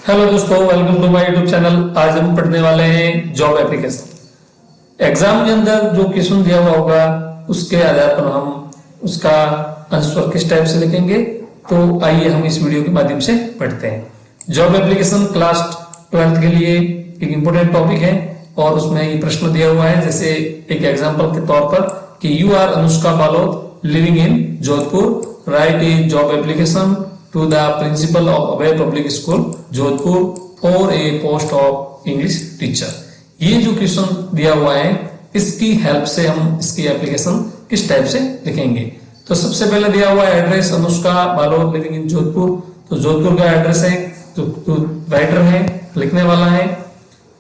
Hello दोस्तों, welcome to my YouTube channel. आज हम पढ़ने वाले हैं जॉब एप्लीकेशन। एग्जाम के अंदर जो क्वेश्चन दिया हुआ होगा उसके आधार पर हम उसका आंसर किस टाइप से लिखेंगे, तो आइए हम इस वीडियो के माध्यम से पढ़ते हैं। जॉब एप्लीकेशन क्लास 12th के लिए एक इम्पोर्टेंट टॉपिक है और उसमें ये प्रश्न दिया हुआ है, जैसे एक एग्जाम्पल के तौर पर कि you are Anushka Balod living in Jodhpur, right a job application to the principal of Abhay Public School Jodhpur for a post of English teacher। ये जो क्वेश्चन दिया हुआ है इसकी हेल्प से हम इसकी एप्लीकेशन किस टाइप से लिखेंगे। तो सबसे पहले दिया हुआ है address Anushka Balod living in Jodhpur, तो जोधपुर का एड्रेस है, तो राइटर है, लिखने वाला है,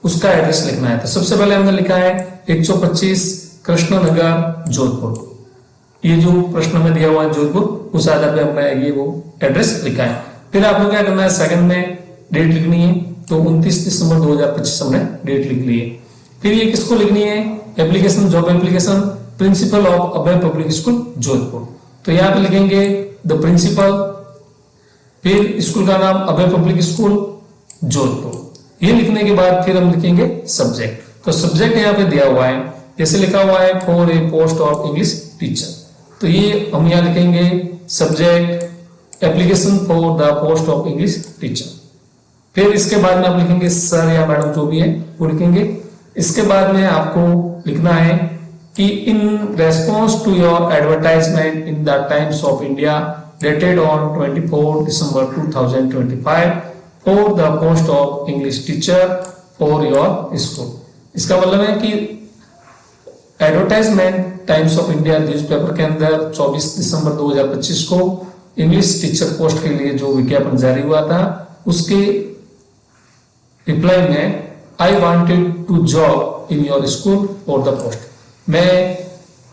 उसका एड्रेस लिखना है। तो सबसे पहले हमने लिखा है 125 कृष्ण नगर जोधपुर। ये जो प्रश्न में दिया हुआ है जोधपुर, उस आधार पे हमने ये वो एड्रेस लिखा है। फिर आपको क्या करना है, सेकंड में डेट लिखनी है, तो 29 दिसंबर 2025 हमने डेट लिख ली है। फिर ये किसको लिखनी है, application job application principle of Abhay public school Jodhpur, तो यहाँ पे लिखेंगे द प्रिंसिपल, फिर स्कूल का नाम अभय पब्लिक स्कूल जोधपुर। ये लिखने के बाद फिर हम लिखेंगे सब्जेक्ट, तो सब्जेक्ट यहाँ पे दिया हुआ है, जैसे लिखा हुआ है for a post of English teacher, तो ये हम यहाँ लिखेंगे subject application for the post of English teacher. फिर इसके बाद में आप लिखेंगे सर या मैडम जो भी है वो लिखेंगे। इसके बाद में आपको लिखना है कि in response to your advertisement in the Times of India dated on 24 December 2025 for the post of English teacher for your school. इसका मतलब है कि advertisement Times of India newspaper के अंदर 24 दिसंबर 2025 को इंग्लिश टीचर पोस्ट के लिए जो विज्ञापन जारी हुआ था, उसके रिप्लाई में I wanted to job in your school for the post, मैं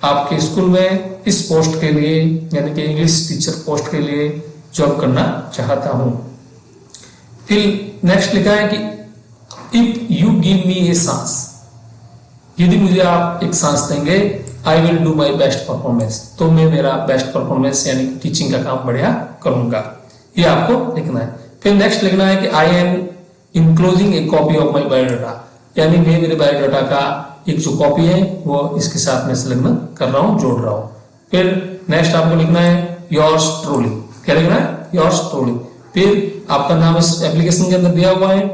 आपके स्कूल में इस पोस्ट के लिए यानी कि इंग्लिश टीचर पोस्ट के लिए जॉब करना चाहता हूं। फिर नेक्स्ट लिखा है कि if you give me a chance, यदि मुझे आप एक चांस देंगे, I will do my best performance, तो मैं मेरा बेस्ट परफॉर्मेंस यानी टीचिंग का काम बढ़िया करूंगा, ये आपको लिखना है। फिर नेक्स्ट लिखना है कि I am enclosing A copy of my biodata, यानी मैं मेरे बायोडाटा का एक जो कॉपी है वो इसके साथ में संलग्न कर रहा हूं, जोड़ रहा हूं। फिर नेक्स्ट आपको लिखना है योर्स ट्रूली, क्या लिखना है, योर्स ट्रूली। फिर आपका नाम इस एप्लीकेशन के अंदर दिया हुआ है,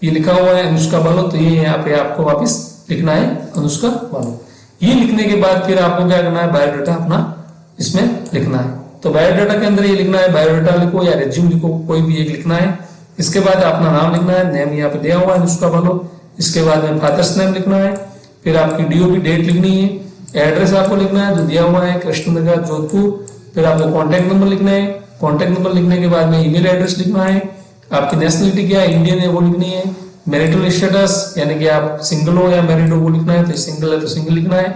ये लिखा हुआ है अनुष्का बालोद, तो ये यहाँ पे आपको वापिस लिखना है अनुष्का बालोद। ये लिखने के बाद फिर आपको क्या करना है, बायोडाटा अपना इसमें लिखना है। तो बायोडाटा के अंदर ये लिखना है, बायोडाटा लिखो या रेज्यूम लिखो, कोई भी एक लिखना है। इसके बाद अपना नाम लिखना है, नेम यहाँ पे दिया हुआ है अनुष्का बालोद। इसके बाद में फादर्स नेम लिखना है, फिर आपकी डीओपी डेट लिखनी है, एड्रेस आपको लिखना है जो दिया हुआ है कृष्णनगर जोधपुर। फिर आपको कॉन्टेक्ट नंबर लिखना है, कॉन्टेक्ट नंबर लिखने के बाद में ईमेल एड्रेस लिखना है, आपकी नेशनलिटी क्या है, इंडियन है वो लिखनी है, मैरिटल स्टेटस यानी कि आप सिंगल हो या मैरिड हो वो लिखना है, तो सिंगल है तो सिंगल लिखना है।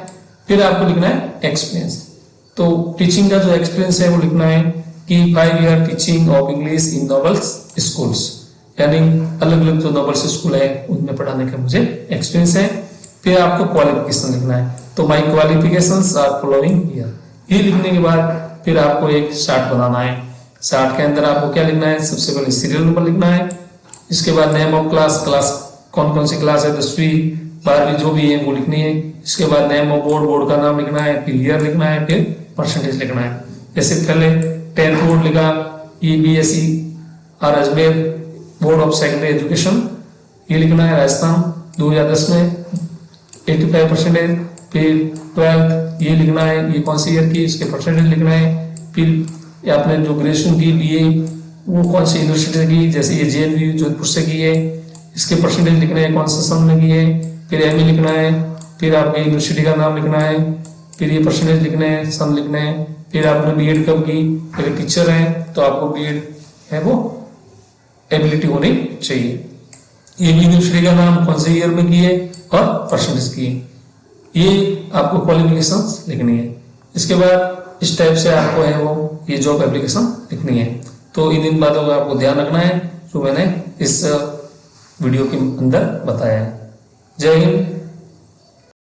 फिर आपको लिखना है एक्सपीरियंस, तो टीचिंग का जो एक्सपीरियंस है वो लिखना है कि 5 year teaching of English in novels schools, यानी अलग अलग जो नॉवेल्स स्कूल है उनमें पढ़ाने का मुझे एक्सपीरियंस है। फिर आपको क्वालिफिकेशन लिखना है, तो माई क्वालिफिकेशंस आर फॉलोइंग हियर, ये लिखने के बाद फिर आपको एक चार्ट बनाना है। चार्ट के अंदर आपको क्या लिखना है, सबसे पहले सीरियल नंबर लिखना है, इसके बाद नेम ऑफ क्लास, क्लास कौन कौन सी क्लास है, 10वीं 12वीं जो भी है वो लिखनी है। इसके बाद नेम ऑफ बोर्ड, बोर्ड का नाम लिखना है, फिर ईयर लिखना है, फिर परसेंटेज लिखना है। जैसे पहले 10th बोर्ड लिखा, ये BSc और Ajmer board of secondary education, ये लिखना है राजस्थान 2010 में 85%। फिर 12th ये लिखना है, ये कौन सी ईयर की, इसके परसेंटेज लिखना है। फिर आपने जो ग्रेजुएशन की BA वो कौन सी यूनिवर्सिटी से की, जैसे ये JNU जोधपुर से की है, इसके परसेंटेज लिखना है, कौन सा सन में की है। फिर MA लिखना है, फिर आपके यूनिवर्सिटी का नाम लिखना है, फिर ये परसेंटेज लिखने हैं, सन लिखने हैं। फिर आपने B.Ed कब की, अगर टीचर है तो आपको B.Ed है वो एबिलिटी होनी चाहिए। ये यूनिवर्सिटी का नाम कौन से ईयर में की है और परसेंटेज की है, ये आपको क्वालिफिकेशंस लिखनी है। इसके बाद इस टाइप से आपको है वो ये जॉब एप्लीकेशन लिखनी है। तो इन बातों का आपको ध्यान रखना है जो मैंने इस वीडियो के अंदर बताया है। जय हिंद।